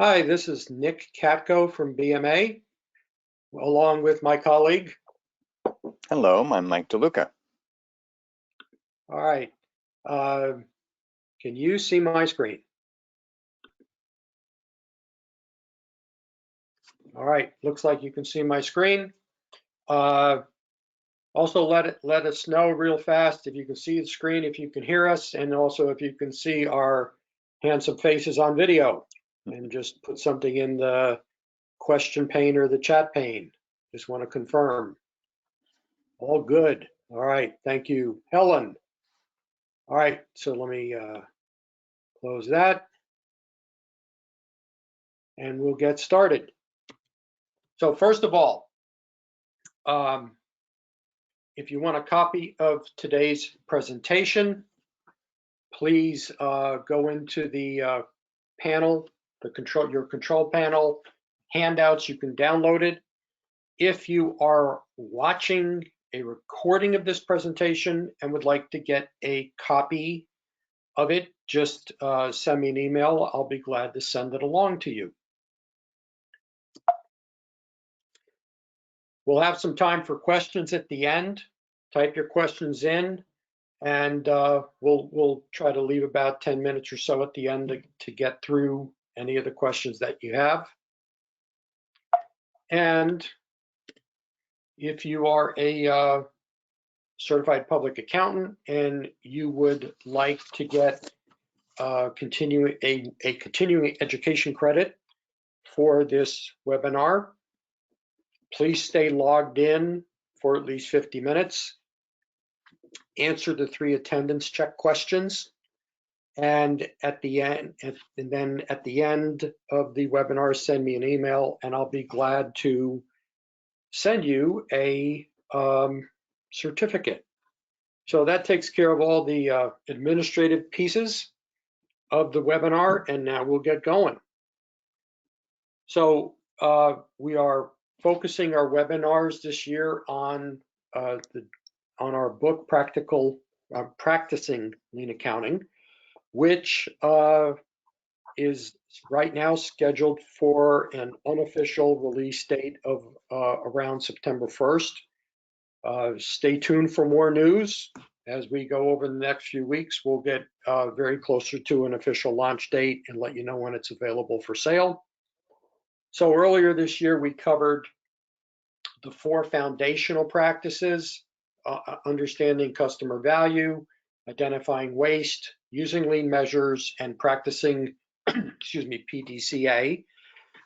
Hi, this is Nick Katko from BMA, along with my colleague. Hello, I'm Mike DeLuca. All right. Can you see my screen? All right. Looks like you can see my screen. Also, let us know real fast if you can see the screen, if you can hear us, and also if you can see our handsome faces on video. And just put something in the question pane or the chat pane. Just want to confirm. All good. All right. Thank you, Helen. All right. So let me close that. And we'll get started. So first of all, if you want a copy of today's presentation, please go into the panel, your control panel, handouts, you can download it. If you are watching a recording of this presentation and would like to get a copy of it, just send me an email. I'll be glad to send it along to you. We'll have some time for questions at the end. Type your questions in, and we'll try to leave about 10 minutes or so at the end to get through any of the questions that you have. And if you are a certified public accountant and you would like to get a continuing education credit for this webinar, please stay logged in for at least 50 minutes. Answer the 3 attendance check questions, and at the end, then at the end of the webinar, send me an email, and I'll be glad to send you a certificate. So that takes care of all the administrative pieces of the webinar, and now we'll get going. So we are focusing our webinars this year on our book, Practicing Lean Accounting, which is right now scheduled for an unofficial release date of around September 1st. Stay tuned for more news. As we go over the next few weeks, we'll get very closer to an official launch date and let you know when it's available for sale. So earlier this year, we covered the 4 foundational practices: understanding customer value, identifying waste, using lean measures, and practicing, PDCA.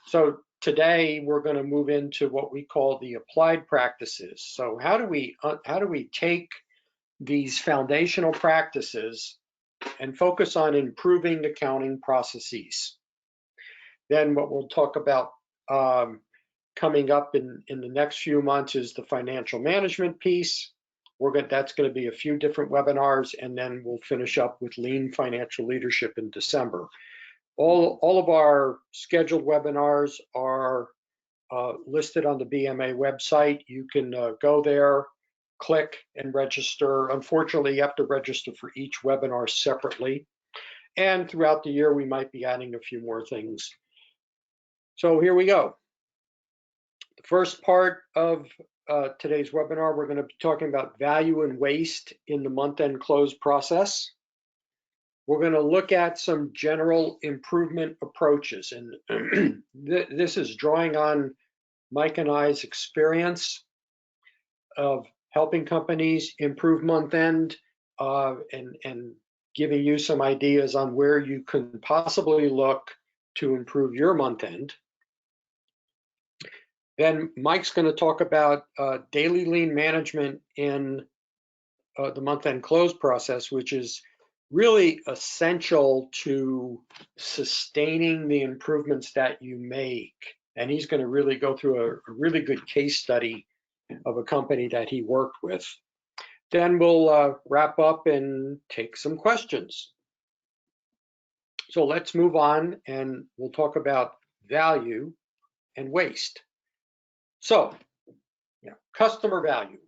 So today we're going to move into what we call the applied practices. So how do we take these foundational practices and focus on improving accounting processes? Then what we'll talk about coming up in the next few months is the financial management piece. That's going to be a few different webinars, and then we'll finish up with lean financial leadership in December. All of our scheduled webinars are listed on the BMA website. You can go there, click, and register. Unfortunately, you have to register for each webinar separately. And throughout the year, we might be adding a few more things. So here we go. The first part of today's webinar, we're going to be talking about value and waste in the month-end close process. We're going to look at some general improvement approaches, and this is drawing on Mike and I's experience of helping companies improve month-end and giving you some ideas on where you can possibly look to improve your month-end. Then Mike's going to talk about daily lean management in the month-end close process, which is really essential to sustaining the improvements that you make. And he's going to really go through a really good case study of a company that he worked with. Then we'll wrap up and take some questions. So let's move on, and we'll talk about value and waste. So, customer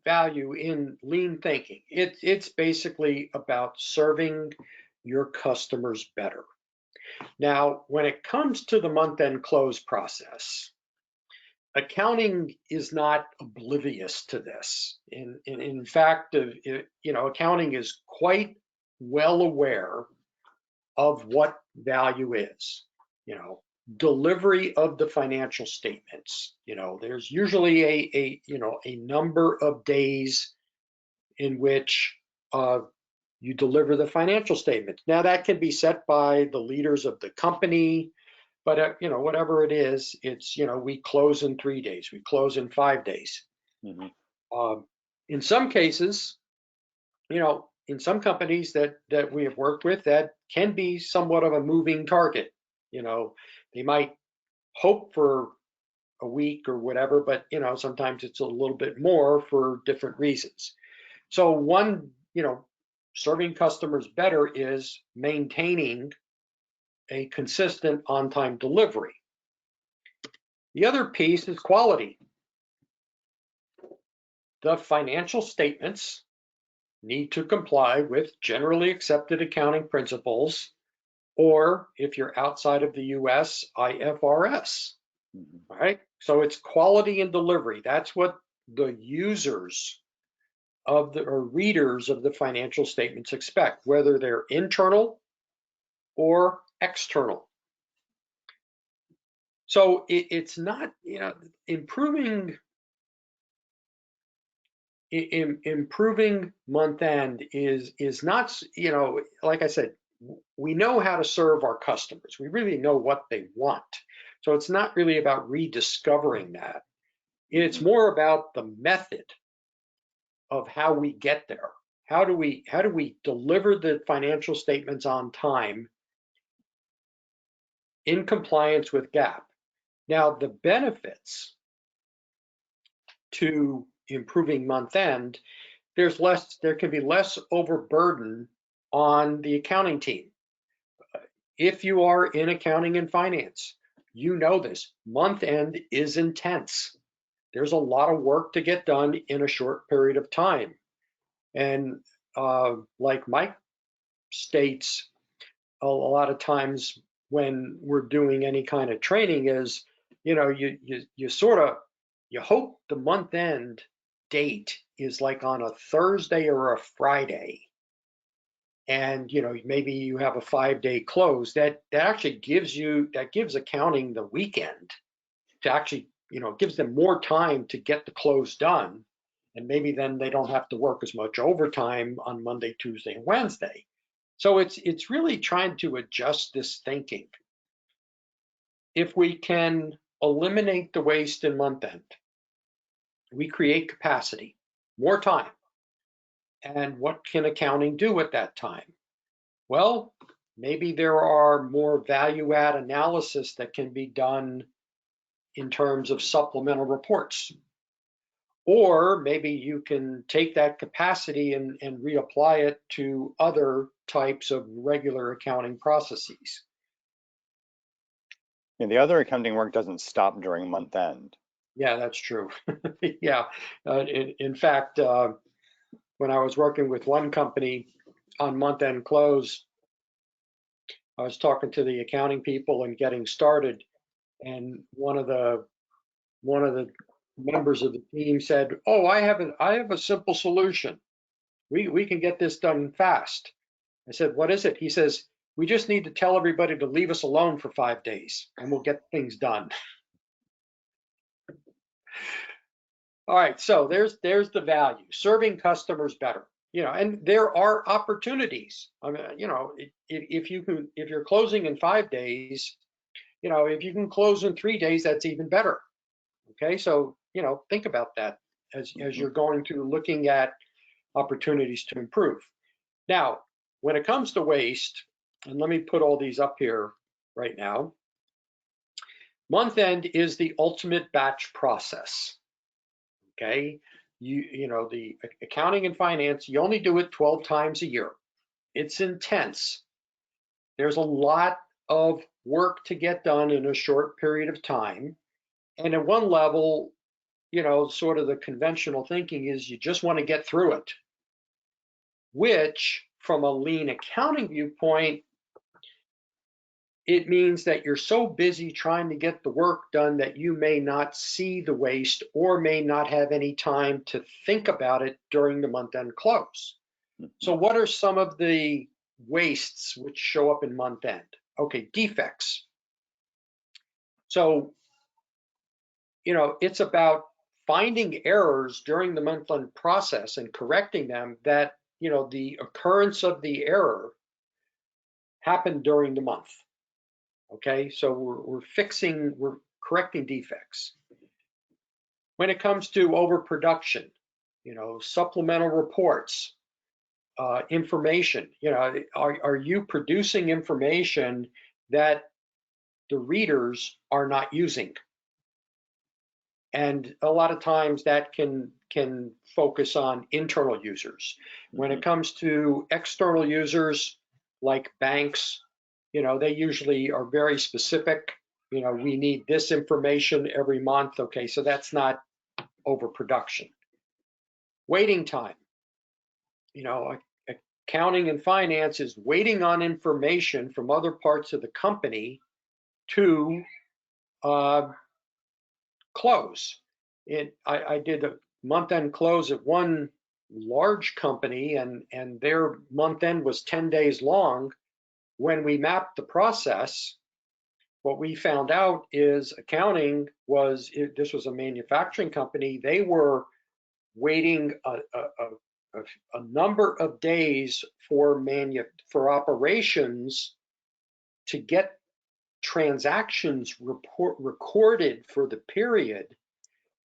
value in lean thinking. It's basically about serving your customers better. Now, when it comes to the month-end close process, accounting is not oblivious to this. In fact, accounting is quite well aware of what value is. Delivery of the financial statements. There's usually a number of days in which you deliver the financial statements. Now that can be set by the leaders of the company, but whatever it is, it's we close in 3 days, we close in 5 days. Mm-hmm. In some cases, in some companies that we have worked with, that can be somewhat of a moving target. They might hope for a week or whatever, but sometimes it's a little bit more for different reasons. So one, serving customers better is maintaining a consistent on-time delivery. The other piece is quality. The financial statements need to comply with generally accepted accounting principles, or if you're outside of the US, IFRS. Mm-hmm. All right. So it's quality and delivery. That's what the users or readers of the financial statements expect, whether they're internal or external. So it's not, improving month end is not, like I said, we know how to serve our customers. We really know what they want. So it's not really about rediscovering that. It's more about the method of how we get there. How do we deliver the financial statements on time in compliance with GAAP? Now, the benefits to improving month end, there can be less overburden on the accounting team. If you are in accounting and finance, you know this, month end is intense. There's a lot of work to get done in a short period of time. And like Mike states, a lot of times when we're doing any kind of training is, you sort of, you hope the month end date is like on a Thursday or a Friday. And maybe you have a 5-day close that actually gives accounting the weekend to actually, gives them more time to get the close done. And maybe then they don't have to work as much overtime on Monday, Tuesday, and Wednesday. So it's really trying to adjust this thinking. If we can eliminate the waste in month end, we create capacity, more time. And what can accounting do at that time? Well, maybe there are more value add analysis that can be done in terms of supplemental reports. Or maybe you can take that capacity and reapply it to other types of regular accounting processes. And the other accounting work doesn't stop during month end. Yeah, that's true. Yeah. In fact, when I was working with one company on month end close, I was talking to the accounting people and getting started, and one of the members of the team said, "Oh, I have a simple solution. We can get this done fast." I said, "What is it?" He says, "We just need to tell everybody to leave us alone for 5 days and we'll get things done." All right, so there's the value, serving customers better. And there are opportunities. I mean, if you're closing in 5 days, if you can close in 3 days, that's even better. Okay, so think about that as you're going through looking at opportunities to improve. Now, when it comes to waste, and let me put all these up here right now, month end is the ultimate batch process. Okay, the accounting and finance, you only do it 12 times a year. It's intense. There's a lot of work to get done in a short period of time. And at one level, sort of the conventional thinking is you just want to get through it, which from a lean accounting viewpoint it means that you're so busy trying to get the work done that you may not see the waste or may not have any time to think about it during the month-end close. So what are some of the wastes which show up in month-end? Okay, defects. So, it's about finding errors during the month-end process and correcting them that, the occurrence of the error happened during the month. Okay, so we're correcting defects. When it comes to overproduction, supplemental reports, information, are you producing information that the readers are not using? And a lot of times that can focus on internal users. When it comes to external users like banks, they usually are very specific. We need this information every month. Okay, so that's not overproduction. Waiting time. Accounting and finance is waiting on information from other parts of the company to close. I did a month-end close at one large company, and their month-end was 10 days long. When we mapped the process, what we found out is accounting this was a manufacturing company. They were waiting a number of days for operations to get transactions recorded for the period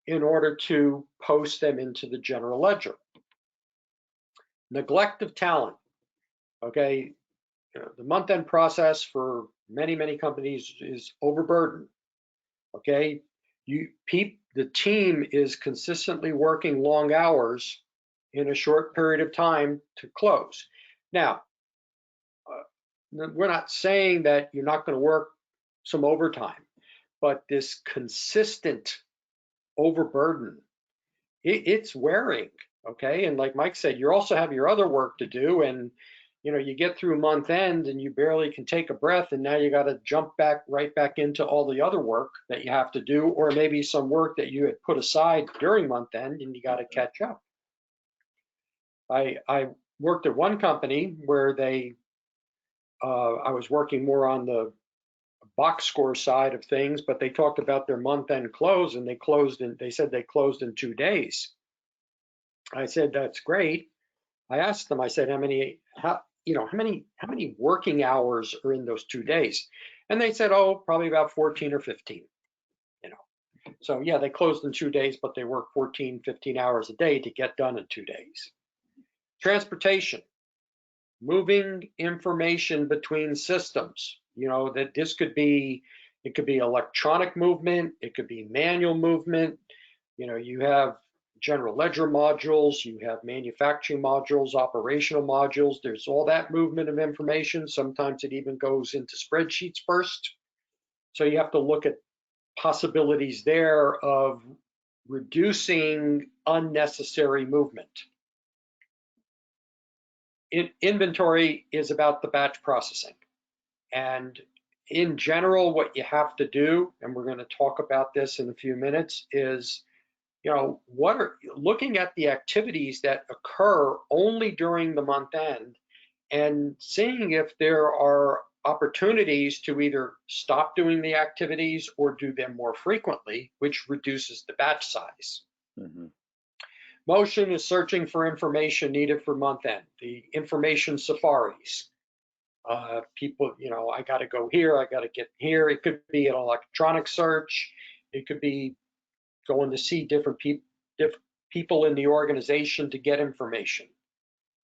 in order to post them into the general ledger. Neglect of talent. Okay, the month-end process for many companies is overburdened. Okay, the team is consistently working long hours in a short period of time to close. Now, we're not saying that you're not going to work some overtime, but this consistent overburden, it's wearing. Okay, and like Mike said, you also have your other work to do, and you get through month end and you barely can take a breath, and now you got to jump right back into all the other work that you have to do, or maybe some work that you had put aside during month end and you got to catch up. I worked at one company where I was working more on the box score side of things, but they talked about their month end close, and they said they closed in 2 days. I said, that's great. I asked them, I said, how many working hours are in those 2 days? And they said, oh, probably about 14 or 15. So yeah, they closed in 2 days, but they worked 14, 15 hours a day to get done in 2 days. Transportation, moving information between systems. That this could be electronic movement, it could be manual movement. You have general ledger modules, you have manufacturing modules, operational modules. There's all that movement of information. Sometimes it even goes into spreadsheets first. So you have to look at possibilities there of reducing unnecessary movement. Inventory is about the batch processing. And in general, what you have to do, and we're going to talk about this in a few minutes, is looking at the activities that occur only during the month end and seeing if there are opportunities to either stop doing the activities or do them more frequently, which reduces the batch size. Motion is searching for information needed for month end, the information safaris. People, I got to go here, I got to get here. It could be an electronic search. It could be going to see different people in the organization to get information.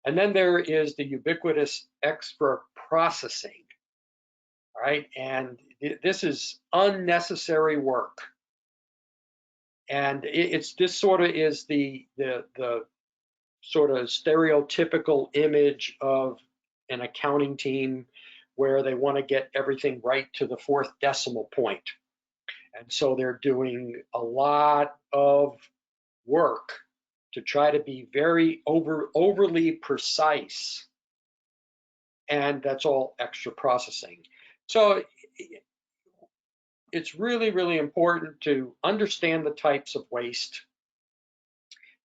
And then there is the ubiquitous extra processing, all right? And this is unnecessary work. And this sort of is the sort of stereotypical image of an accounting team where they want to get everything right to the 4th decimal point. And so they're doing a lot of work to try to be very overly precise. And that's all extra processing. So it's really, really important to understand the types of waste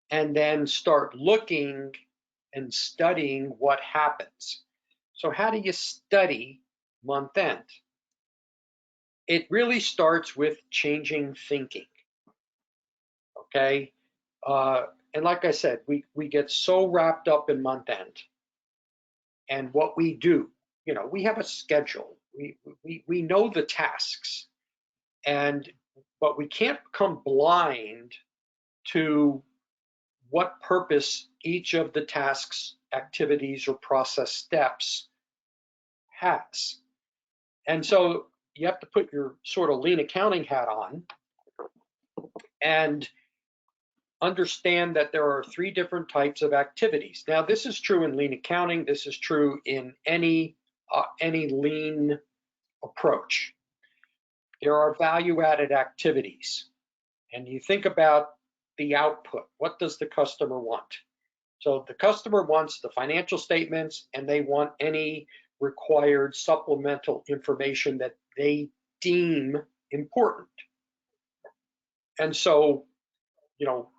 and then start looking and studying what happens. So how do you study month end? It really starts with changing thinking, okay? And like I said, we get so wrapped up in month end and what we do. You know, we have a schedule. We know the tasks, but we can't become blind to what purpose each of the tasks, activities, or process steps has. And so you have to put your sort of lean accounting hat on and understand that there are three different types of activities. Now, this is true in lean accounting. This is true in any lean approach. There are value-added activities, and you think about the output. What does the customer want? So the customer wants the financial statements, and they want any required supplemental information that they deem important. And so, you know,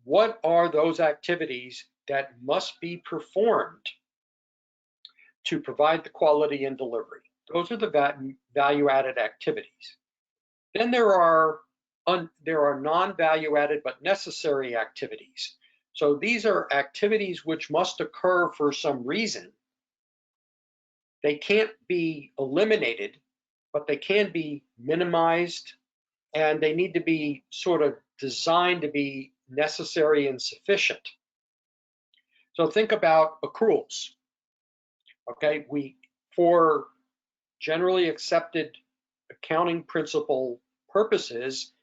what are those activities that must be performed to provide the quality and delivery? Those are the value-added activities. Then there are non-value-added but necessary activities. So these are activities which must occur for some reason. They can't be eliminated, but they can be minimized, and they need to be sort of designed to be necessary and sufficient. So think about accruals. Okay, for generally accepted accounting principle purposes,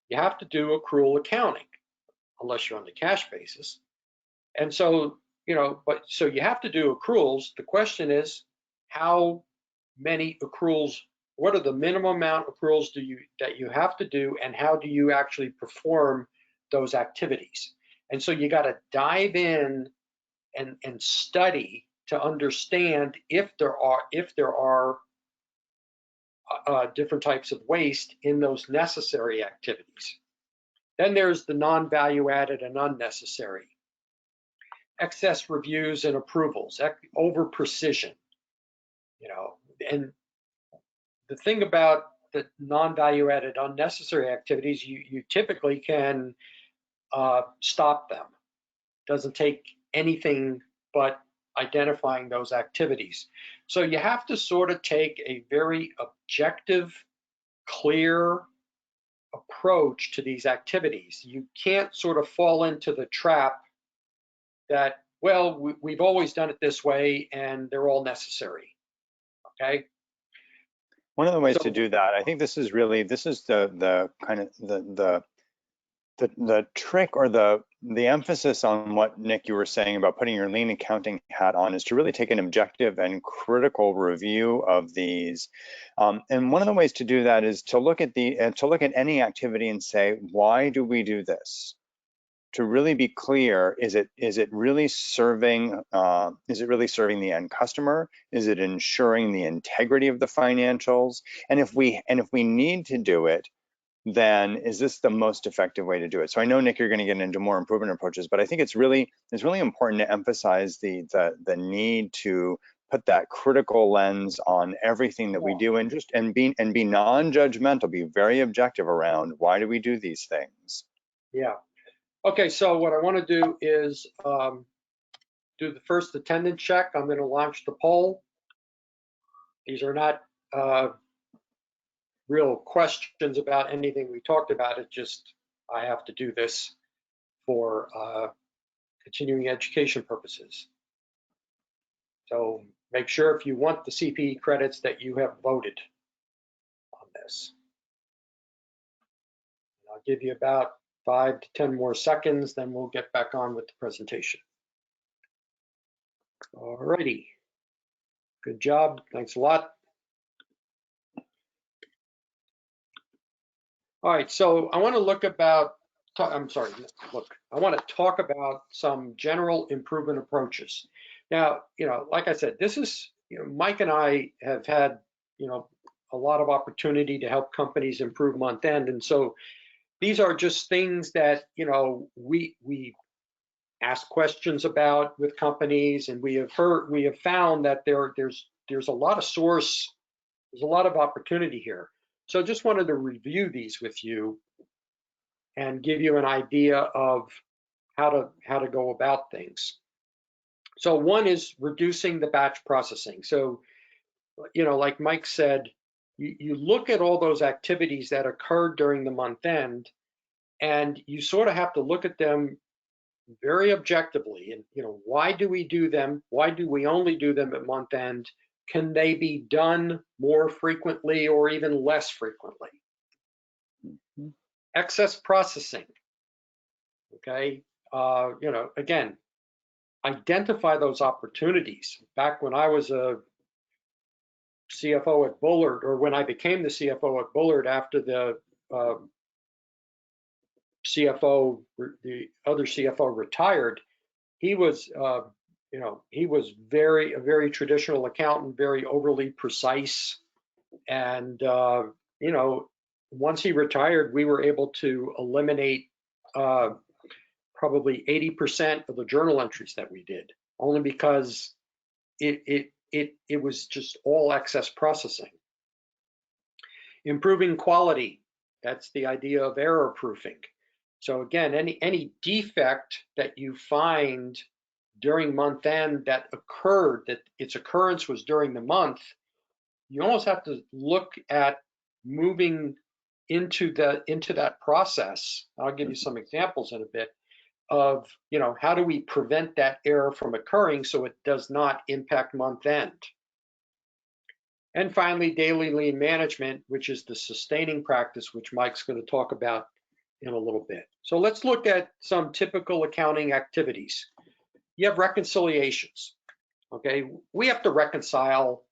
you have to do accrual accounting unless you're on the cash basis. And so, you know, so you have to do accruals. The question is, how many accruals, what are the minimum amount of accruals that you have to do, and how do you actually perform those activities? And so you got to dive in and study to understand if there are different types of waste in those necessary activities. Then there's the non-value added and unnecessary. Excess reviews and approvals, over precision, you know. And the thing about the non-value added unnecessary activities, you typically can stop them. Doesn't take anything but identifying those activities. So you have to sort of take a very objective, clear approach to these activities. You can't sort of fall into the trap that, well, we've always done it this way and they're all necessary, okay? One of the ways to do that, I think this is the kind of the trick, or the emphasis on what, Nick, you were saying about putting your lean accounting hat on, is to really take an objective and critical review of these. And one of the ways to do that is to look at any activity and say, why do we do this? To really be clear, is it really serving the end customer? Is it ensuring the integrity of the financials? And if we need to do it, then is this the most effective way to do it? So I know, Nick, you're going to get into more improvement approaches, but I think it's really important to emphasize the need to put that critical lens on everything that we do, and be non-judgmental, be very objective around why do we do these things. Yeah. Okay, so what I want to do is do the first attendance check. I'm going to launch the poll. These are not real questions about anything we talked about. It just, I have to do this for continuing education purposes. So make sure, if you want the CPE credits, that you have voted on this. I'll give you about 5 to 10 more seconds, then we'll get back on with the presentation. All righty. Good job. Thanks a lot. All right, so I want to I want to talk about some general improvement approaches. Now, you know, like I said, this is, you know, Mike and I have had, you know, a lot of opportunity to help companies improve month end. And so these are just things that, we ask questions about with companies, and we have found that there's a lot of there's a lot of opportunity here. So just wanted to review these with you and give you an idea of how to go about things. So one is reducing the batch processing. So, like Mike said, you look at all those activities that occurred during the month end, and you sort of have to look at them very objectively. And, why do we do them? Why do we only do them at month end? Can they be done more frequently or even less frequently? Excess processing. Okay. Again, identify those opportunities. Back when I was a CFO at Bullard, or when I became the CFO at Bullard after the the other CFO retired, he was, he was a very traditional accountant, very overly precise. And, once he retired, we were able to eliminate probably 80% of the journal entries that we did, only because it was just all excess processing. Improving quality, that's the idea of error proofing. So again, any defect that you find during month end that occurred, that its occurrence was during the month, you almost have to look at moving into that process. I'll give you some examples in a bit of, how do we prevent that error from occurring so it does not impact month end. And finally, daily lean management, which is the sustaining practice, which Mike's going to talk about in a little bit. So let's look at some typical accounting activities. You have reconciliations. Okay, we have to reconcile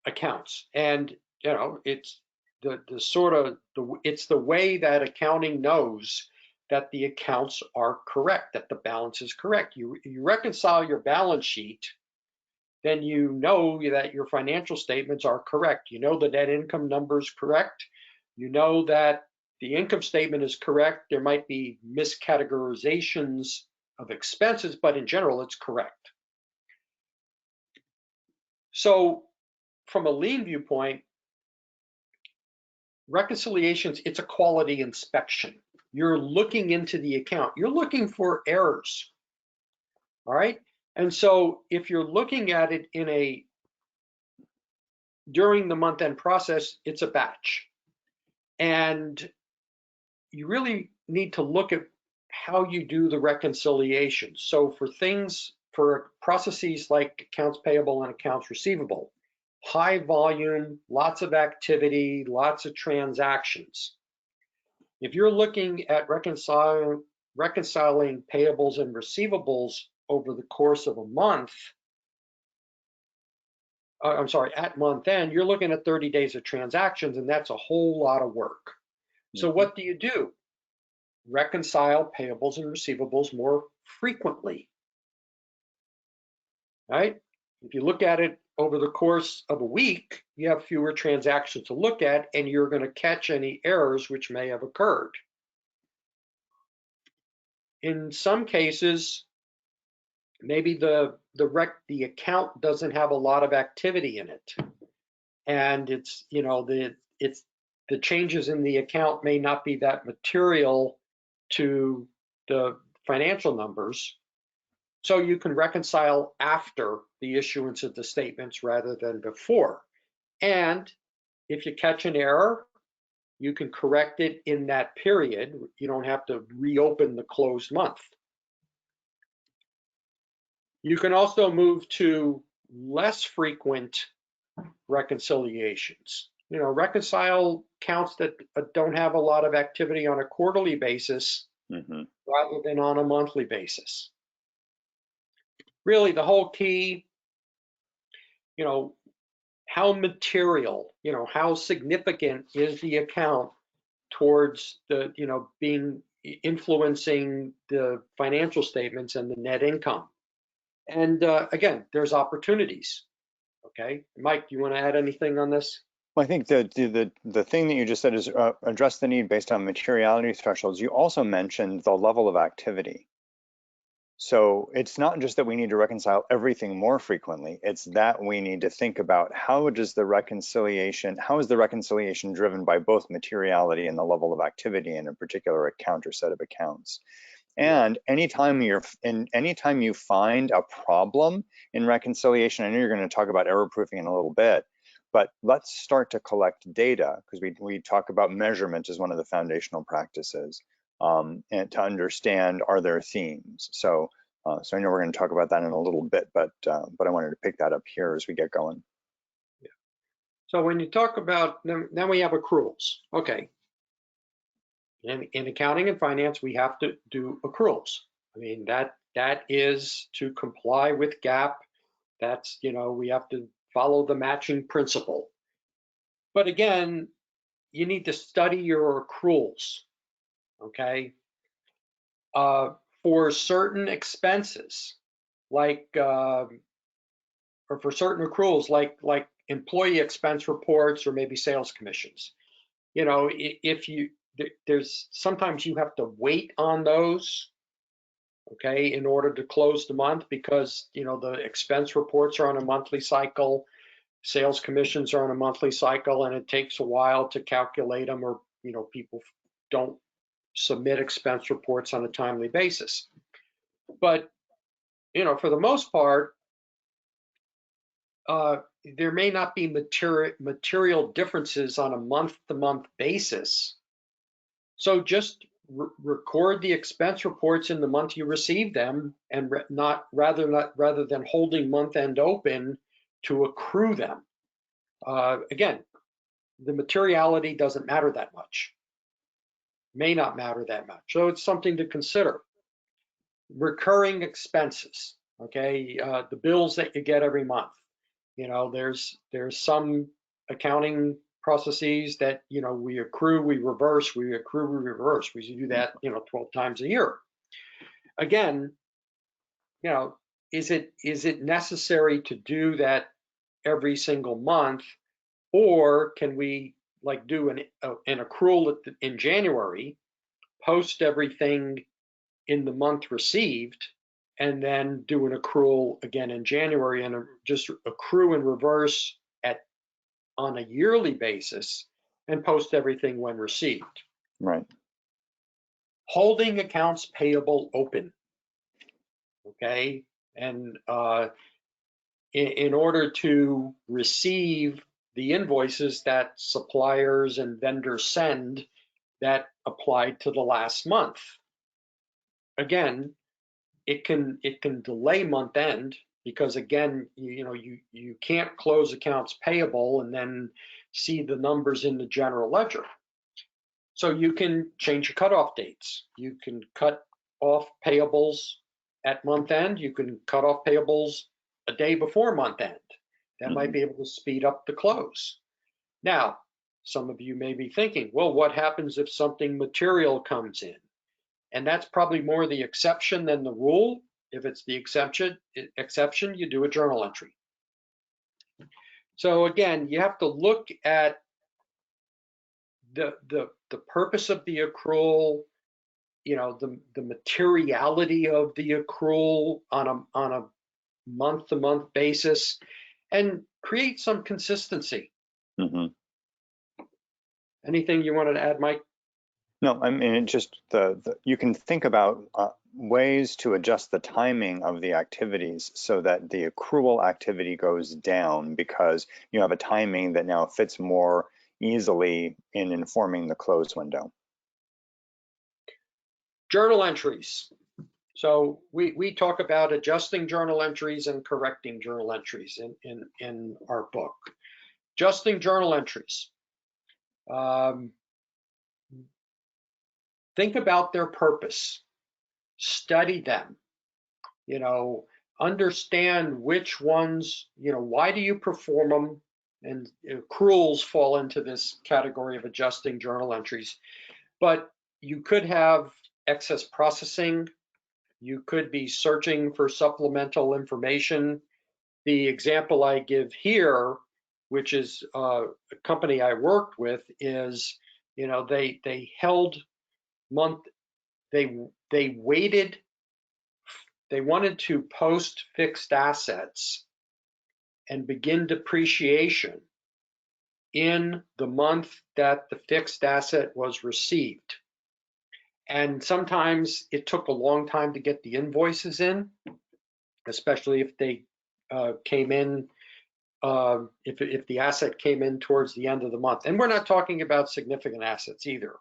accounts, and it's it's the way that accounting knows that the accounts are correct, that the balance is correct. You reconcile your balance sheet, then you know that your financial statements are correct. You know the net income number is correct. You know that the income statement is correct. There might be miscategorizations of expenses, but in general, it's correct. So from a lean viewpoint, reconciliations, it's a quality inspection. You're looking into the account. You're looking for errors, all right? And so if you're looking at it during the month-end process, it's a batch. And you really need to look at how you do the reconciliation. So for processes like accounts payable and accounts receivable, high volume, lots of activity, lots of transactions. If you're looking at reconciling payables and receivables over the course of a month, at month end, you're looking at 30 days of transactions, and that's a whole lot of work. So what do? Reconcile payables and receivables more frequently, right? If you look at it over the course of a week, you have fewer transactions to look at, and you're going to catch any errors which may have occurred. In some cases, maybe the account doesn't have a lot of activity in it, and it's the changes in the account may not be that material to the financial numbers. So you can reconcile after the issuance of the statements rather than before. And if you catch an error, you can correct it in that period. You don't have to reopen the closed month. You can also move to less frequent reconciliations. Reconcile counts that don't have a lot of activity on a quarterly basis rather than on a monthly basis. Really, the whole key, how material, how significant is the account towards the, influencing the financial statements and the net income. And again, there's opportunities. Okay, Mike, you want to add anything on this? Well, I think the thing that you just said is address the need based on materiality thresholds. You also mentioned the level of activity. So it's not just that we need to reconcile everything more frequently, it's that we need to think about how is the reconciliation driven by both materiality and the level of activity in a particular account or set of accounts. And anytime you find a problem in reconciliation, I know you're going to talk about error proofing in a little bit, but let's start to collect data, because we talk about measurement as one of the foundational practices, and to understand, are there themes? So I know we're going to talk about that in a little bit, but I wanted to pick that up here as we get going. Yeah. So when you talk about, then we have accruals. Okay. In accounting and finance, we have to do accruals. I mean, that is to comply with GAAP. That's, we have to follow the matching principle. But again, you need to study your accruals, okay? For certain expenses, like, or for certain accruals, like employee expense reports or maybe sales commissions. If there's sometimes you have to wait on those, okay, in order to close the month, because the expense reports are on a monthly cycle, sales commissions are on a monthly cycle, and it takes a while to calculate them, or people don't submit expense reports on a timely basis. But for the most part, there may not be material differences on a month-to-month basis. So just record the expense reports in the month you receive them, and rather than holding month end open to accrue them. Again, the materiality doesn't matter that much, may not matter that much. So it's something to consider. Recurring expenses, okay, the bills that you get every month. There's some accounting processes that we accrue, we reverse, we accrue, we reverse. We do that 12 times a year. Again, is it necessary to do that every single month, or can we do an accrual in January, post everything in the month received, and then do an accrual again in January, and just accrue and reverse on a yearly basis and post everything when received. Right. Holding accounts payable open, okay? And in order to receive the invoices that suppliers and vendors send that apply to the last month. Again, it can delay month end, because again, you can't close accounts payable and then see the numbers in the general ledger. So you can change your cutoff dates. You can cut off payables at month end. You can cut off payables a day before month end. That might be able to speed up the close. Now, some of you may be thinking, well, what happens if something material comes in? And that's probably more the exception than the rule. If it's the exception, you do a journal entry. So again, you have to look at the purpose of the accrual, the materiality of the accrual on a month-to-month basis, and create some consistency. Mm-hmm. Anything you wanted to add, Mike? No, I mean, it just you can think about ways to adjust the timing of the activities so that the accrual activity goes down, because you have a timing that now fits more easily in informing the close window. Journal entries. So we talk about adjusting journal entries and correcting journal entries in our book. Adjusting journal entries. Think about their purpose. Study them. Understand which ones, why do you perform them? And accruals fall into this category of adjusting journal entries. But you could have excess processing. You could be searching for supplemental information. the example I give here, which is a company I worked with, is, they held month, they waited, they wanted to post fixed assets and begin depreciation in the month that the fixed asset was received. And sometimes it took a long time to get the invoices in, especially if they came in, if the asset came in towards the end of the month. And we're not talking about significant assets either.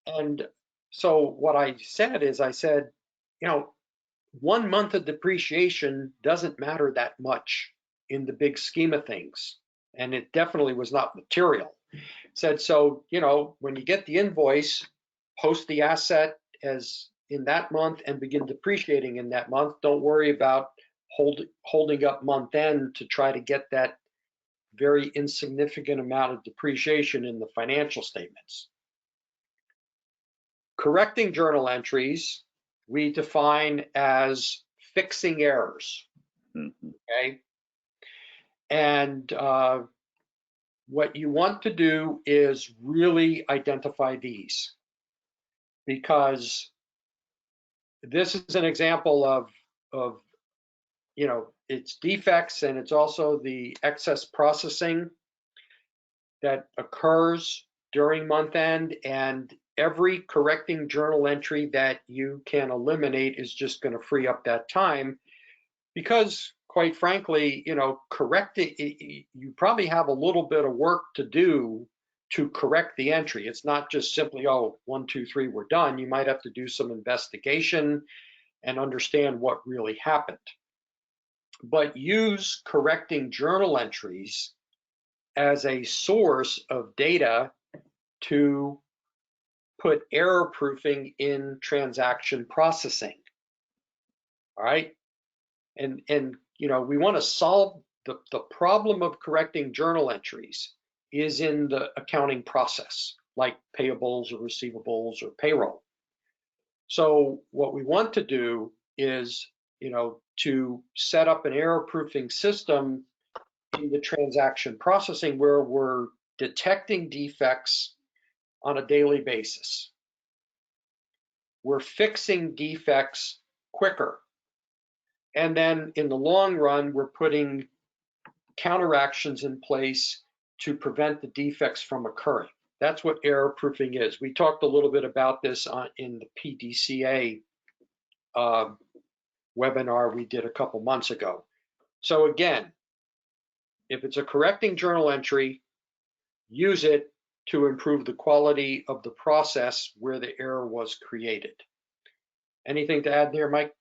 And so what I said is, I said, 1 month of depreciation doesn't matter that much in the big scheme of things. And it definitely was not material. Said, so, when you get the invoice, post the asset as in that month and begin depreciating in that month. Don't worry about holding up month end to try to get that very insignificant amount of depreciation in the financial statements. Correcting journal entries, we define as fixing errors. Okay. And what you want to do is really identify these, because this is an example of it's defects, and it's also the excess processing that occurs during month end, and every correcting journal entry that you can eliminate is just going to free up that time, because quite frankly, correcting, you probably have a little bit of work to do to correct the entry. It's not just simply, oh, 1, 2, 3, we're done. You might have to do some investigation and understand what really happened. But use correcting journal entries as a source of data to put error proofing in transaction processing. All right. And we want to solve the problem of correcting journal entries is in the accounting process, like payables or receivables or payroll. So what we want to do is, to set up an error proofing system in the transaction processing where we're detecting defects on a daily basis. We're fixing defects quicker. And then in the long run, we're putting counteractions in place to prevent the defects from occurring. That's what error proofing is. We talked a little bit about this in the PDCA webinar we did a couple months ago. So again, if it's a correcting journal entry, use it to improve the quality of the process where the error was created. Anything to add there, Mike?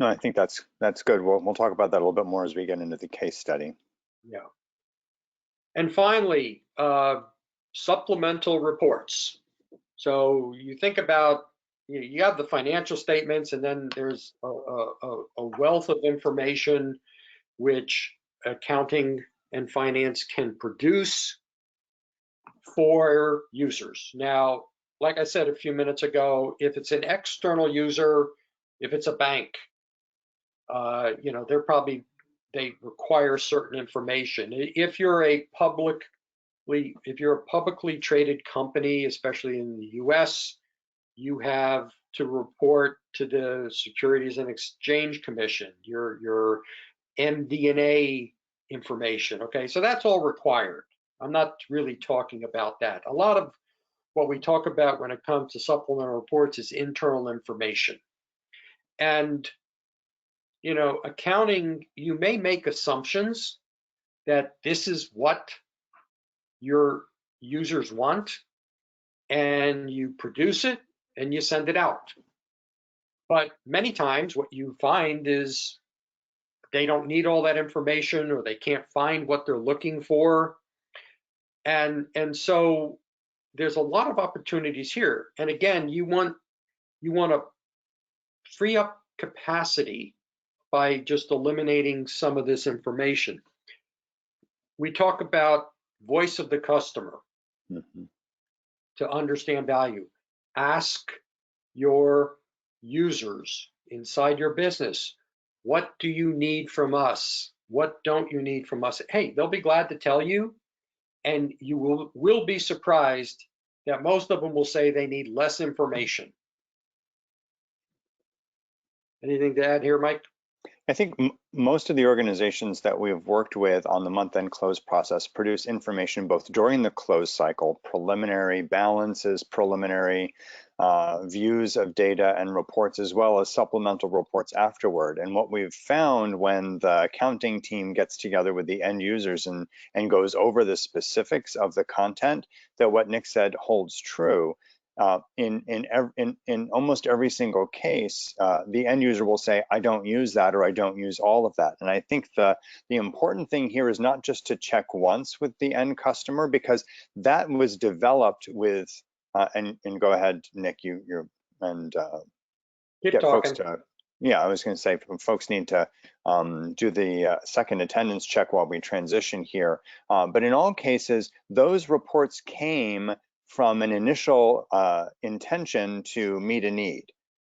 No, I think that's good. We'll talk about that a little bit more as we get into the case study. Yeah. And finally, supplemental reports. So you think about, you have the financial statements, and then there's a wealth of information which accounting and finance can produce for users. Now, like I said a few minutes ago, if it's an external user, if it's a bank, they require certain information. If you're a publicly traded company, especially in the US, you have to report to the Securities and Exchange Commission, your MD&A information. Okay, so that's all required. I'm not really talking about that. A lot of what we talk about when it comes to supplemental reports is internal information. And accounting, you may make assumptions that this is what your users want, and you produce it and you send it out. But many times what you find is they don't need all that information, or they can't find what they're looking for. And so there's a lot of opportunities here. And again, you want to free up capacity by just eliminating some of this information. We talk about voice of the customer. To understand value. Ask your users inside your business, What do you need from us? What don't you need from us? Hey, they'll be glad to tell you, and you will be surprised that most of them will say they need less information. Anything to add here, Mike? I think most of the organizations that we've worked with on the month-end close process produce information both during the close cycle, preliminary balances, preliminary views of data and reports, as well as supplemental reports afterward. And what we've found when the accounting team gets together with the end users and goes over the specifics of the content, that what Nick said holds true. In almost every single case, the end user will say, I don't use that, or I don't use all of that. And I think the important thing here is not just to check once with the end customer, because that was developed with, and go ahead, Nick, and Keep get folks talking. to, yeah, I was going to say folks need to do the second attendance check while we transition here. But in all cases, those reports came from an initial intention to meet a need.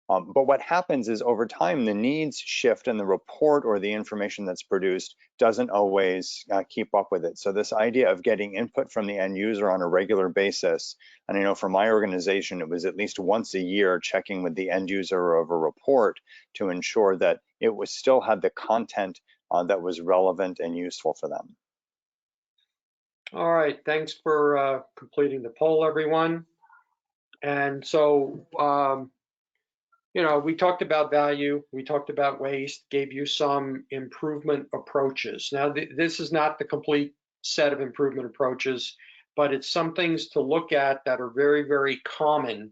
But what happens is over time, the needs shift and the report or the information that's produced doesn't always keep up with it. So this idea of getting input from the end user on a regular basis, and I know for my organization, it was at least once a year checking with the end user of a report to ensure that it was still had the content that was relevant and useful for them. All right, thanks for completing the poll, everyone. And so, we talked about value, we talked about waste, gave you some improvement approaches. Now, this is not the complete set of improvement approaches, but it's some things to look at that are very, very common,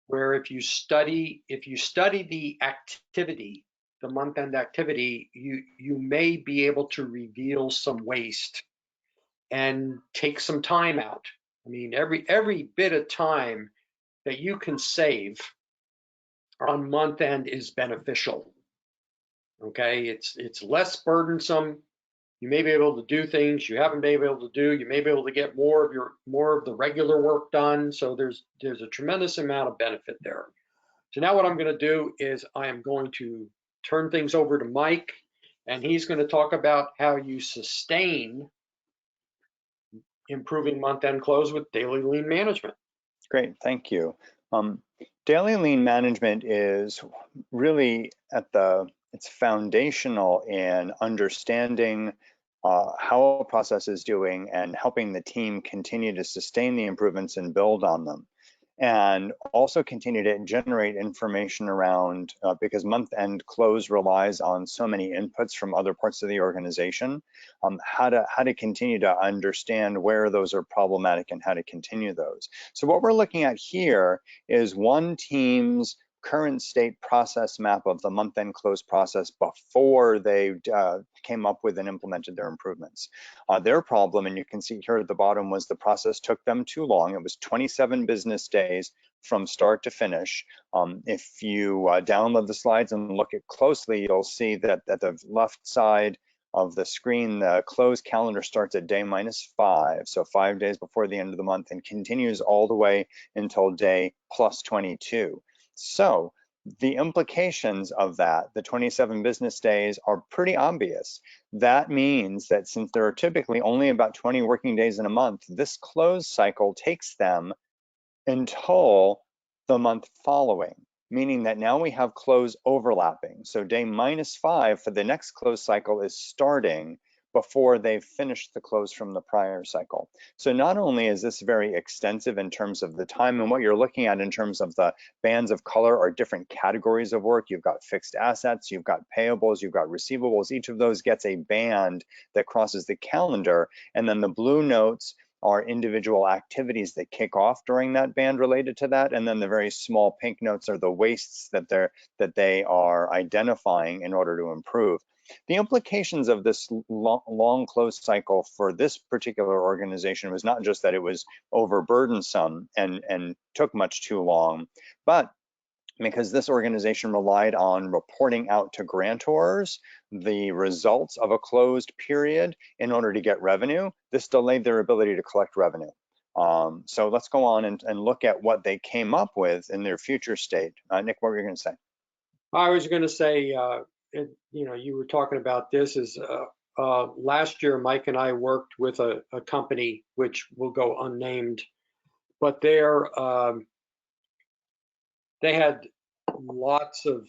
where if you study the activity, the month-end activity, you may be able to reveal some waste and take some time out. I mean, every bit of time that you can save on month end is beneficial. Okay, it's less burdensome. You may be able to do things you haven't been able to do. You may be able to get more of the regular work done. So there's a tremendous amount of benefit there. So now what I'm going to do is I am going to turn things over to Mike, and he's going to talk about how you sustain improving month-end close with daily lean management. Great, thank you. Daily lean management is really it's foundational in understanding how a process is doing and helping the team continue to sustain the improvements and build on them. And also continue to generate information around, because month-end close relies on so many inputs from other parts of the organization, how to continue to understand where those are problematic and how to continue those. So what we're looking at here is one team's current state process map of the month-end close process before they came up with and implemented their improvements. Their problem, and you can see here at the bottom, was the process took them too long. It was 27 business days from start to finish. If you download the slides and look at closely, you'll see that at the left side of the screen, the close calendar starts at day -5, so 5 days before the end of the month, and continues all the way until day +22. So the implications of that, the 27 business days, are pretty obvious. That means that since there are typically only about 20 working days in a month, this close cycle takes them until the month following, meaning that now we have close overlapping. So day -5 for the next close cycle is starting before they've finished the close from the prior cycle. So not only is this very extensive in terms of the time, and what you're looking at in terms of the bands of color are different categories of work. You've got fixed assets, you've got payables, you've got receivables. Each of those gets a band that crosses the calendar, and then the blue notes are individual activities that kick off during that band related to that, and then the very small pink notes are the wastes that they are identifying in order to improve. The implications of this long close cycle for this particular organization was not just that it was overburdensome and took much too long, but because this organization relied on reporting out to grantors the results of a closed period in order to get revenue, this delayed their ability to collect revenue. So let's go on and look at what they came up with in their future state. Nick, what were you going to say? I was going to say, you were talking about this is last year, Mike and I worked with a company which will go unnamed, but they had lots of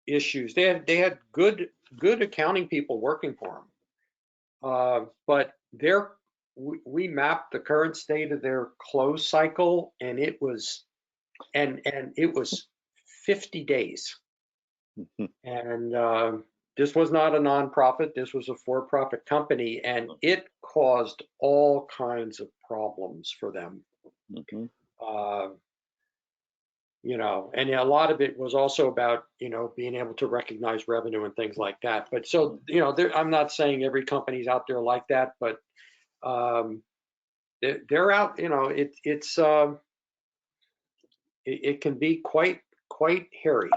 issues. They had good accounting people working for them, but we mapped the current state of their close cycle, and it was 50 days. And this was not a nonprofit. This was a for-profit company, and it caused all kinds of problems for them. And a lot of it was also about, being able to recognize revenue and things like that. But so, I'm not saying every company's out there like that, but they're out, it can be quite hairy.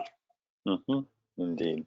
Indeed.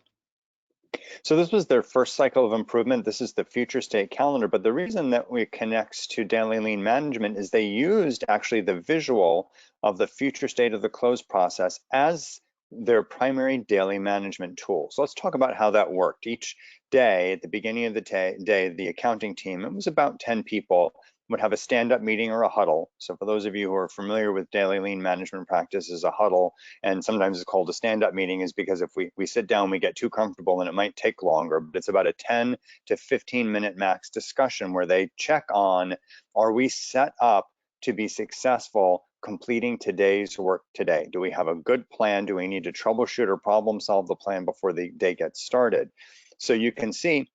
So this was their first cycle of improvement. This is the future state calendar. But the reason that it connects to daily lean management is they used actually the visual of the future state of the close process as their primary daily management tool. So let's talk about how that worked. Each day, at the beginning of the day, the accounting team, it was about 10 people, would have a stand-up meeting or a huddle. So for those of you who are familiar with daily lean management practices, a huddle, and sometimes it's called a stand-up meeting, is because if we sit down, we get too comfortable and it might take longer, but it's about a 10 to 15 minute max discussion where they check on, are we set up to be successful completing today's work today? Do we have a good plan? Do we need to troubleshoot or problem solve the plan before the day gets started? So you can see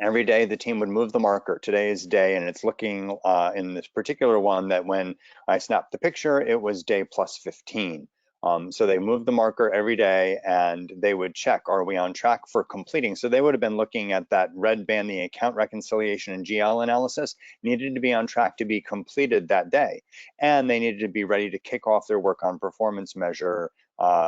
every day the team would move the marker. Today's day, and it's looking in this particular one that when I snapped the picture, it was day plus 15. So they moved the marker every day and they would check, are we on track for completing? So they would have been looking at that red band, the account reconciliation and GL analysis needed to be on track to be completed that day. And they needed to be ready to kick off their work on performance measure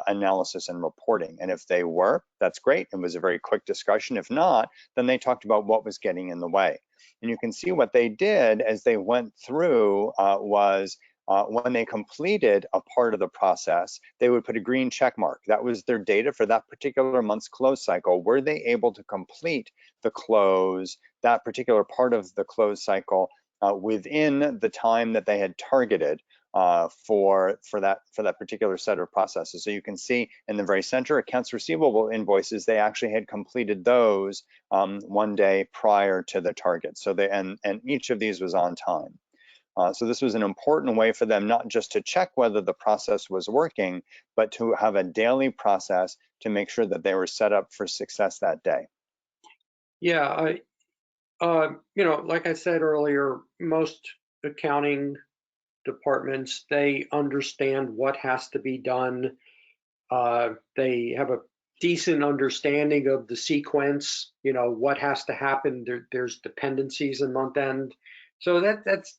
analysis and reporting. And if they were, that's great. It was a very quick discussion. If not, then they talked about what was getting in the way. And you can see what they did as they went through was when they completed a part of the process, they would put a green check mark. That was their data for that particular month's close cycle. Were they able to complete the close, that particular part of the close cycle within the time that they had targeted for that particular set of processes? So you can see in the very center, accounts receivable invoices, they actually had completed those one day prior to the target. So and each of these was on time. So this was an important way for them not just to check whether the process was working, but to have a daily process to make sure that they were set up for success that day. Yeah, like I said earlier, most accounting departments, they understand what has to be done. They have a decent understanding of the sequence, what has to happen. There's dependencies in month end. So that's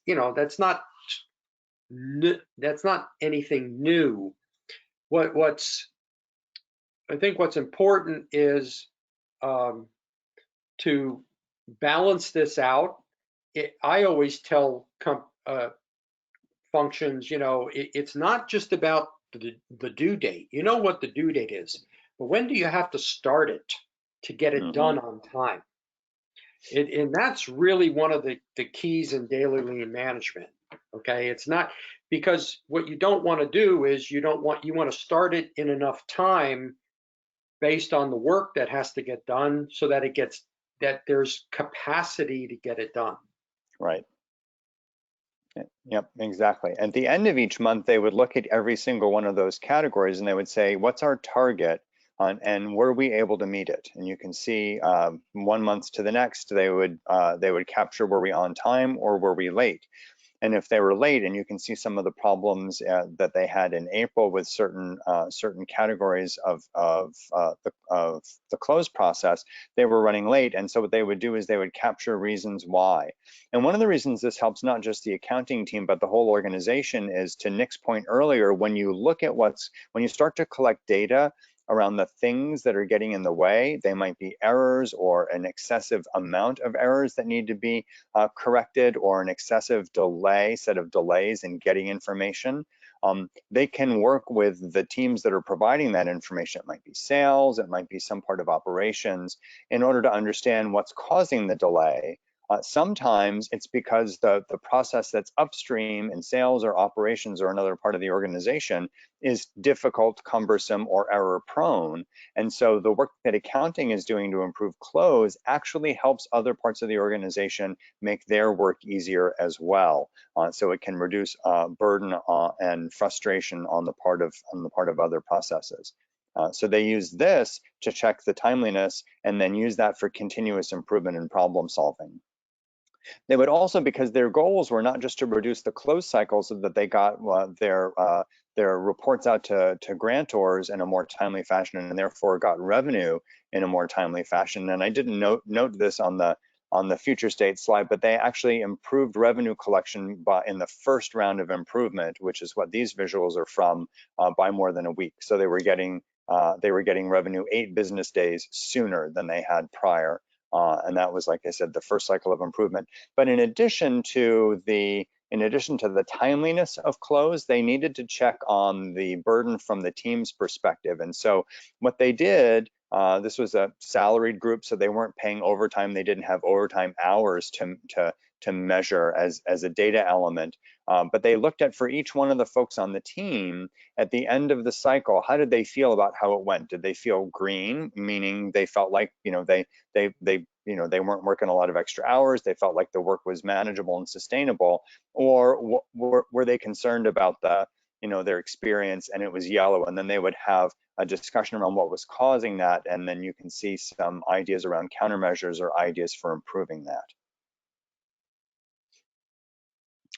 not anything new. I think what's important is to balance this out. I always tell functions, it's not just about the due date. You know what the due date is, but when do you have to start it to get it done on time? And that's really one of the keys in daily lean management. Okay, it's not, because what you don't want to do is you want to start it in enough time based on the work that has to get done, so that there's capacity to get it done. Right. Yep, exactly. At the end of each month, they would look at every single one of those categories and they would say, what's our target and were we able to meet it? And you can see 1 month to the next, they would capture, were we on time or were we late? And if they were late, and you can see some of the problems that they had in April with certain categories of the close process, they were running late. And so what they would do is they would capture reasons why. And one of the reasons this helps not just the accounting team, but the whole organization is, to Nick's point earlier, when you look at when you start to collect data around the things that are getting in the way, they might be errors or an excessive amount of errors that need to be corrected, or an excessive set of delays in getting information. they can work with the teams that are providing that information. It might be sales, it might be some part of operations, in order to understand what's causing the delay. Sometimes it's because the process that's upstream in sales or operations or another part of the organization is difficult, cumbersome, or error prone. And so the work that accounting is doing to improve close actually helps other parts of the organization make their work easier as well. So it can reduce burden and frustration on the part of other processes. So they use this to check the timeliness and then use that for continuous improvement and problem solving. They would also, because their goals were not just to reduce the close cycles so that they got their reports out to grantors in a more timely fashion and therefore got revenue in a more timely fashion. And I didn't note this on the future state slide, but they actually improved revenue collection in the first round of improvement, which is what these visuals are from, by more than a week. So they were getting revenue 8 business days sooner than they had prior. And that was, like I said, the first cycle of improvement. But in addition to the timeliness of close, they needed to check on the burden from the team's perspective. And so what they did, this was a salaried group, so they weren't paying overtime. They didn't have overtime hours to measure as a data element. But they looked at, for each one of the folks on the team, at the end of the cycle, how did they feel about how it went? Did they feel green, meaning they felt like they weren't working a lot of extra hours, they felt like the work was manageable and sustainable, or were they concerned about their experience and it was yellow? And then they would have a discussion around what was causing that, and then you can see some ideas around countermeasures or ideas for improving that.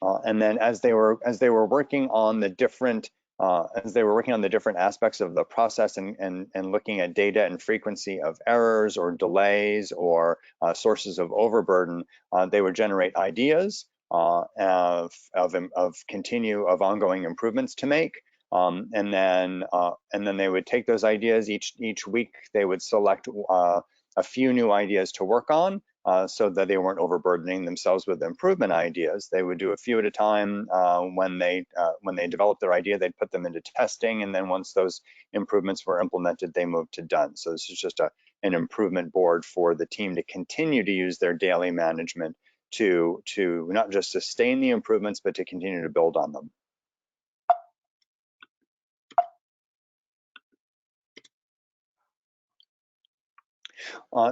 And then as they were working on the different aspects of the process and looking at data and frequency of errors or delays or sources of overburden, they would generate ideas of ongoing improvements to make. And then they would take those ideas each week. They would select a few new ideas to work on, so that they weren't overburdening themselves with improvement ideas. They would do a few at a time. When they developed their idea, they'd put them into testing, and then once those improvements were implemented, they moved to done. So this is just an improvement board for the team to continue to use their daily management to not just sustain the improvements, but to continue to build on them.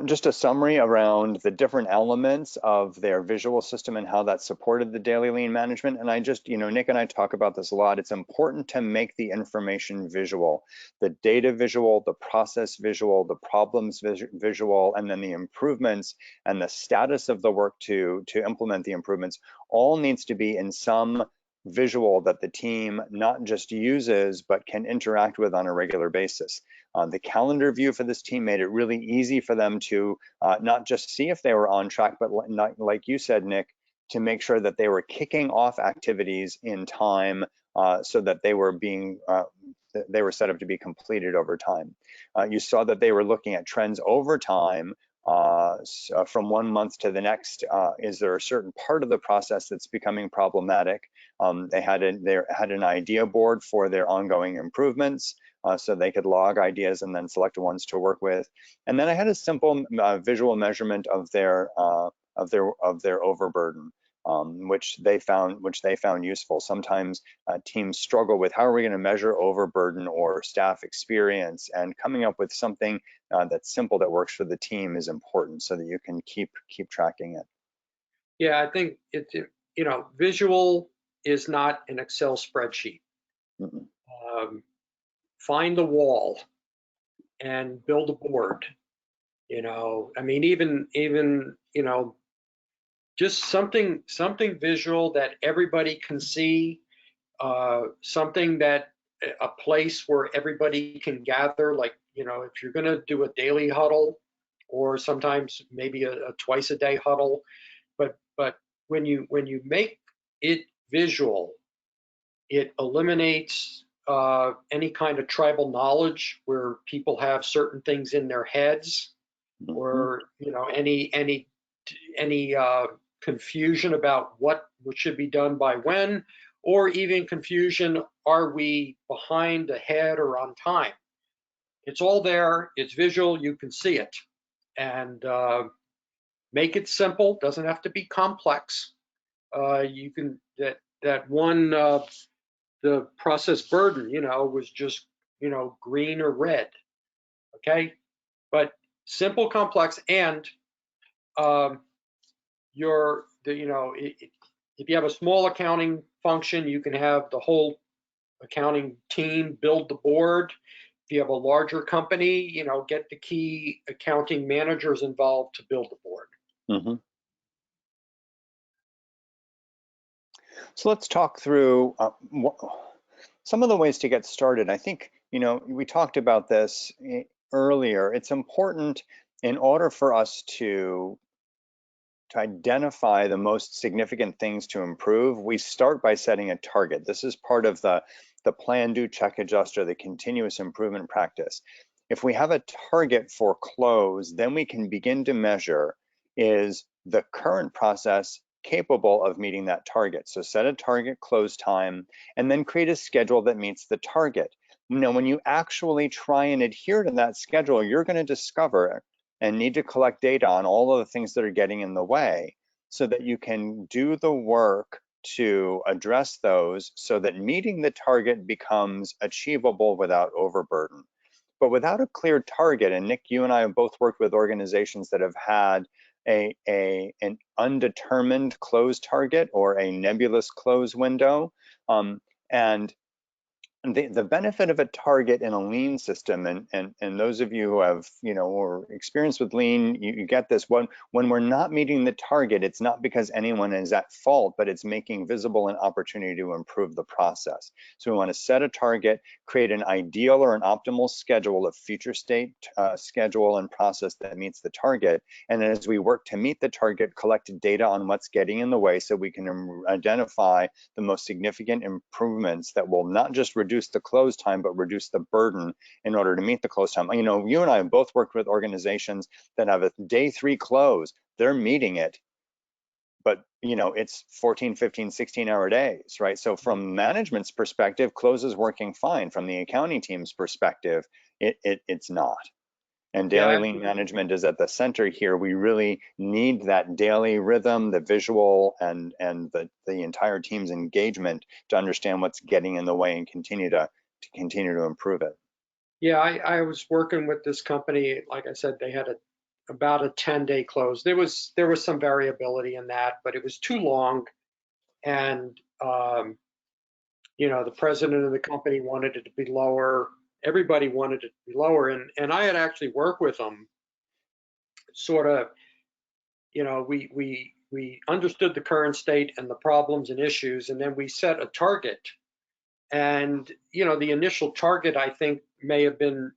Just a summary around the different elements of their visual system and how that supported the daily lean management. And I just, Nick and I talk about this a lot. It's important to make the information visual, the data visual, the process visual, the problems visual, and then the improvements and the status of the work to implement the improvements all needs to be in some visual that the team not just uses, but can interact with on a regular basis. The calendar view for this team made it really easy for them to not just see if they were on track, but like you said, Nick, to make sure that they were kicking off activities in time, so that they were set up to be completed over time. You saw that they were looking at trends over time. So from 1 month to the next, is there a certain part of the process that's becoming problematic? They had an idea board for their ongoing improvements, so they could log ideas and then select ones to work with. And then I had a simple visual measurement of their overburden, which they found useful. Sometimes teams struggle with, how are we going to measure overburden or staff experience, and coming up with something that's simple that works for the team is important, so that you can keep tracking it. Yeah, I think visual is not an Excel spreadsheet. Find the wall and build a board. I mean, even just something visual that everybody can see, something that a place where everybody can gather, like, if you're going to do a daily huddle, or sometimes maybe a twice a day huddle, but when you make it visual, it eliminates any kind of tribal knowledge where people have certain things in their heads, or any confusion about what should be done by when, or even confusion, are we behind, ahead, or on time? It's all there, it's visual, you can see it. And make it simple, doesn't have to be complex. You can, that one, the process burden, was just, green or red, okay? But simple, complex, and um, if you have a small accounting function, you can have the whole accounting team build the board. If you have a larger company, get the key accounting managers involved to build the board. Mm-hmm. So let's talk through some of the ways to get started. I think, we talked about this earlier. It's important in order for us to identify the most significant things to improve, we start by setting a target. This is part of the plan, do, check, adjust, or the continuous improvement practice. If we have a target for close, then we can begin to measure, is the current process capable of meeting that target? So set a target close time and then create a schedule that meets the target. When you actually try and adhere to that schedule, you're going to discover and need to collect data on all of the things that are getting in the way so that you can do the work to address those so that meeting the target becomes achievable without overburden. But without a clear target, and Nick, you and I have both worked with organizations that have had an undetermined close target or a nebulous close window, and the benefit of a target in a lean system, and those of you who have or experienced with lean, you get this. When we're not meeting the target, it's not because anyone is at fault, but it's making visible an opportunity to improve the process. So we want to set a target, create an ideal or an optimal schedule of future state schedule and process that meets the target. And then as we work to meet the target, collect data on what's getting in the way so we can identify the most significant improvements that will not just reduce the close time, but reduce the burden in order to meet the close time. You and I have both worked with organizations that have a day 3 close. They're meeting it, but it's 14, 15, 16-hour days, right? So from management's perspective, close is working fine. From the accounting team's perspective, it's not. And daily lean management is at the center here. We really need that daily rhythm, the visual, and the entire team's engagement to understand what's getting in the way and continue to improve it. Yeah, I was working with this company. Like I said, they had about a 10-day close. There was some variability in that, but it was too long. And the president of the company wanted it to be lower. Everybody wanted it to be lower, and I had actually worked with them. Sort of, we understood the current state and the problems and issues, and then we set a target. And the initial target, I think, may have been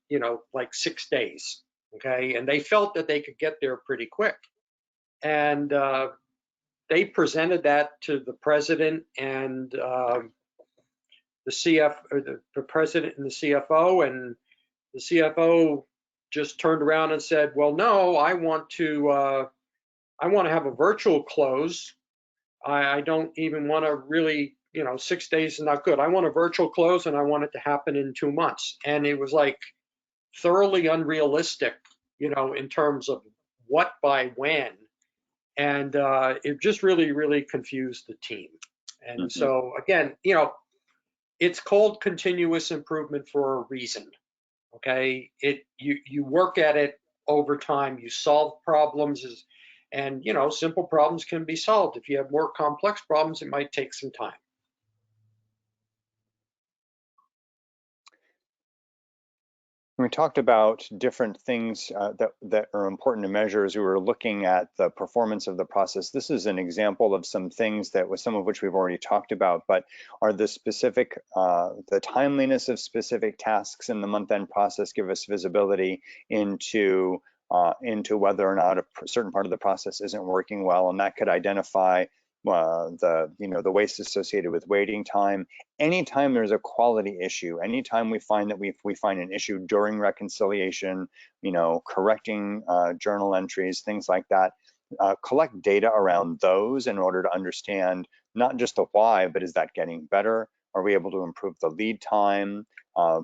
like 6 days. Okay, and they felt that they could get there pretty quick, and they presented that to the president and the president and the CFO, and the CFO just turned around and said, "Well, no, I want to have a virtual close. I don't even want to really, 6 days is not good. I want a virtual close, and I want it to happen in 2 months." And it was like thoroughly unrealistic, in terms of what by when, and it just really, really confused the team. And so again, it's called continuous improvement for a reason. Okay, you work at it over time. You solve problems, and simple problems can be solved. If you have more complex problems, it might take some time. We talked about different things that are important to measure as we were looking at the performance of the process. This is an example of some things some of which we've already talked about, but are the specific, the timeliness of specific tasks in the month-end process give us visibility into whether or not a certain part of the process isn't working well, and that could identify the waste associated with waiting time. Anytime there's a quality issue, anytime we find that we find an issue during reconciliation, correcting journal entries, things like that, collect data around those in order to understand not just the why, but is that getting better? Are we able to improve the lead time,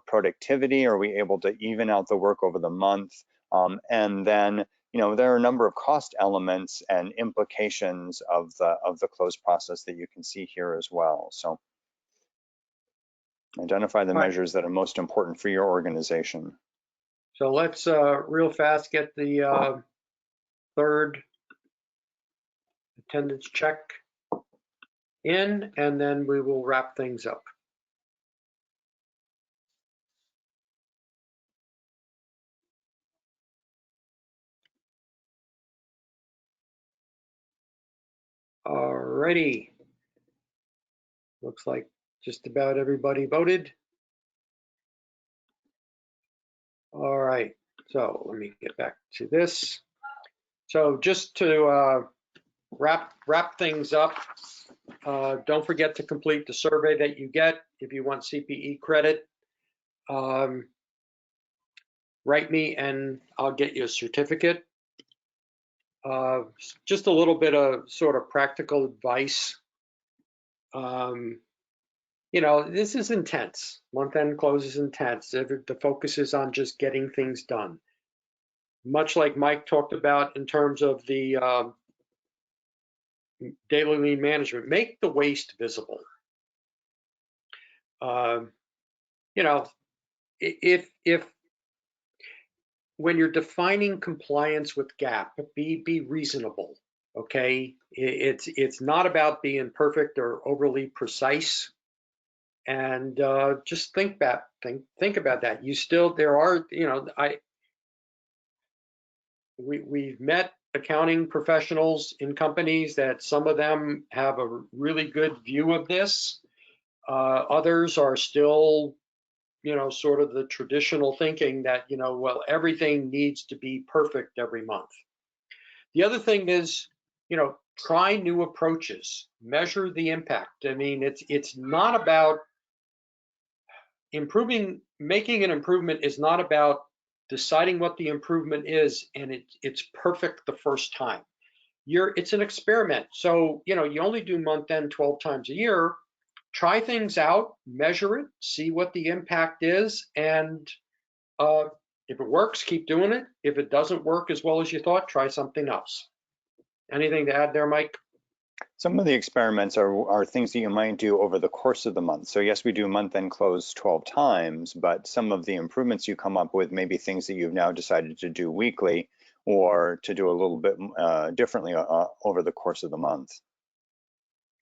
productivity? Are we able to even out the work over the month? And then, there are a number of cost elements and implications of the close process that you can see here as well. So identify the All right. measures that are most important for your organization. So let's real fast get the third attendance check in, and then we will wrap things up. Alrighty. Looks like just about everybody voted. All right, so let me get back to this. So just to wrap things up, don't forget to complete the survey that you get if you want CPE credit. Write me and I'll get you a certificate. Just a little bit of sort of practical advice. This is intense. Month-end close is intense. The focus is on just getting things done. Much like Mike talked about in terms of the daily lean management, make the waste visible. If when you're defining compliance with GAAP, be reasonable. Okay, it's not about being perfect or overly precise, and just think about that. There are, we've met accounting professionals in companies that some of them have a really good view of this. Others are still, sort of the traditional thinking that, well, everything needs to be perfect every month. The other thing is, try new approaches, measure the impact. I mean, it's not about improving. Making an improvement is not about deciding what the improvement is and it's perfect the first time. It's an experiment. So, you only do month end 12 times a year. Try things out, measure it, see what the impact is, and if it works, keep doing it. If it doesn't work as well as you thought, try something else. Anything to add there, Mike? Some of the experiments are things that you might do over the course of the month. So yes, we do month-end close 12 times, but some of the improvements you come up with may be things that you've now decided to do weekly or to do a little bit differently over the course of the month.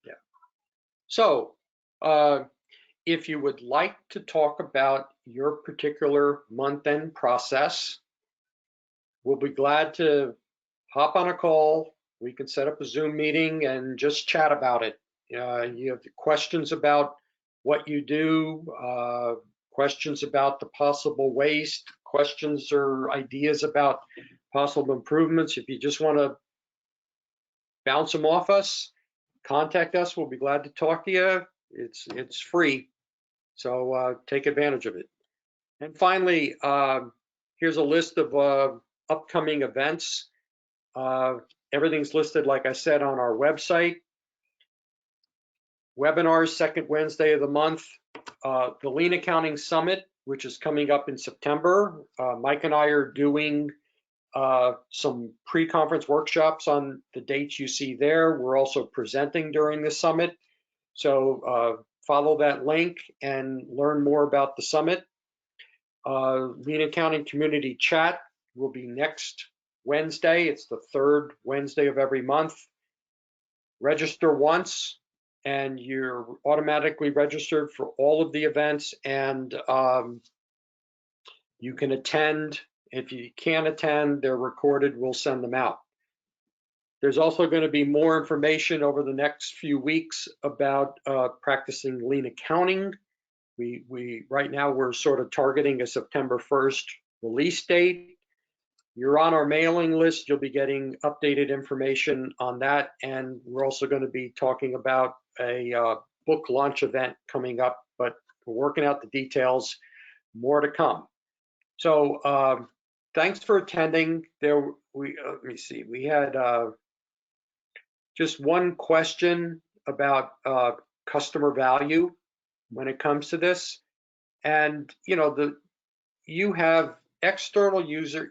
Yeah. So if you would like to talk about your particular month-end process, we'll be glad to hop on a call. We can set up a Zoom meeting and just chat about it. You have questions about what you do, questions about the possible waste, questions or ideas about possible improvements. If you just want to bounce them off us, contact us. We'll be glad to talk to you. It's free, so take advantage of it. And finally, here's a list of upcoming events. Everything's listed, like I said, on our website. Webinars, second Wednesday of the month. The Lean Accounting Summit, which is coming up in September. Mike and I are doing some pre-conference workshops on the dates you see there. We're also presenting during the summit. So follow that link and learn more about the summit. Lean Accounting Community Chat will be next Wednesday. It's the third Wednesday of every month. Register once and you're automatically registered for all of the events, and you can attend. If you can't attend, they're recorded. We'll send them out. There's also going to be more information over the next few weeks about practicing lean accounting. Right now we're sort of targeting a September 1st release date. You're on our mailing list. You'll be getting updated information on that. And we're also going to be talking about a book launch event coming up, but we're working out the details. More to come. So thanks for attending. Let me see. We had just one question about customer value when it comes to this. And, you have external user,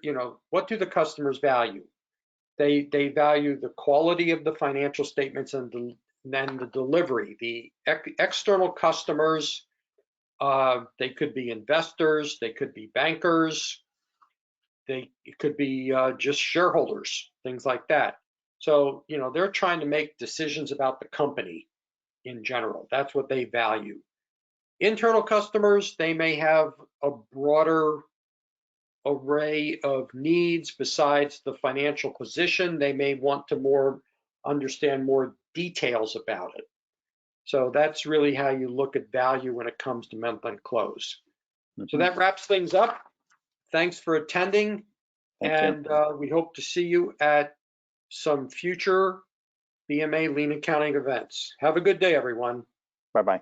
what do the customers value? They value the quality of the financial statements and then the delivery. The external customers, they could be investors, they could be bankers, it could be just shareholders, things like that. So, they're trying to make decisions about the company in general. That's what they value. Internal customers, they may have a broader array of needs besides the financial position. They may want to understand more details about it. So that's really how you look at value when it comes to month-end close. So that wraps things up. Thanks for attending. Thank you. And we hope to see you at some future BMA lean accounting events. Have a good day, everyone. Bye-bye.